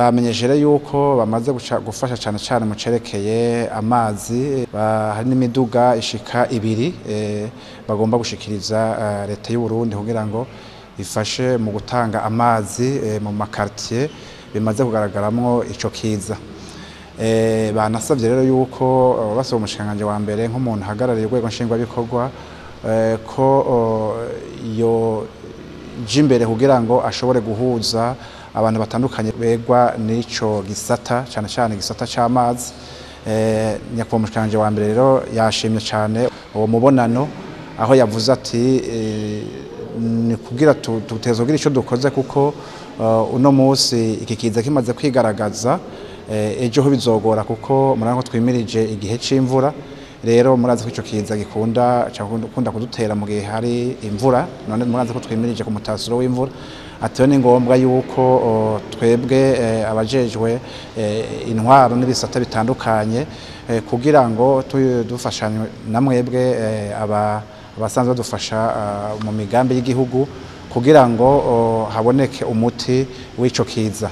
bamenyesheje yuko bamaze gufasha cyane mu cerekeye amazi, hari n'imiduga ishika 2 bagomba gushikiriza leta y'u Burundi kugira ngo ifashe mu gutanga amazi mu makartier bimaze kugaragaramwo ico kiza. Banasavye rero yuko basaba umushikanganje wa mbere nk'umuntu hagarariye urwego nshingwabikorwa ko yo jimbere kugira ngo ashobore guhuza abantu batandukanye begwa n'ico gisata cyane gisata c'amazi. Nyakubahwa umushikanganje wa mbere rero yashimye cyane uwo mubonano aho yavuze ati ni kugira tutezogira ico dukoze kuko uno munsi iki kiza kimaze kwigaragaza ejo ho bizogora kuko murango twimirije igihe c'imvura. Rero murazi ko ico kiza gikunda kudutera mu gihe hari imvura, none murazi ko twimirije ku mutasuro w'imvura. Ati ni ngombwa yuko twebwe abajejwe intwaro n'ibisata bitandukanye kugira ngo dufashanye namwebwe abasanzwe dufasha mu migambi y'igihugu kugira ngo haboneke umuti w'ico kiza.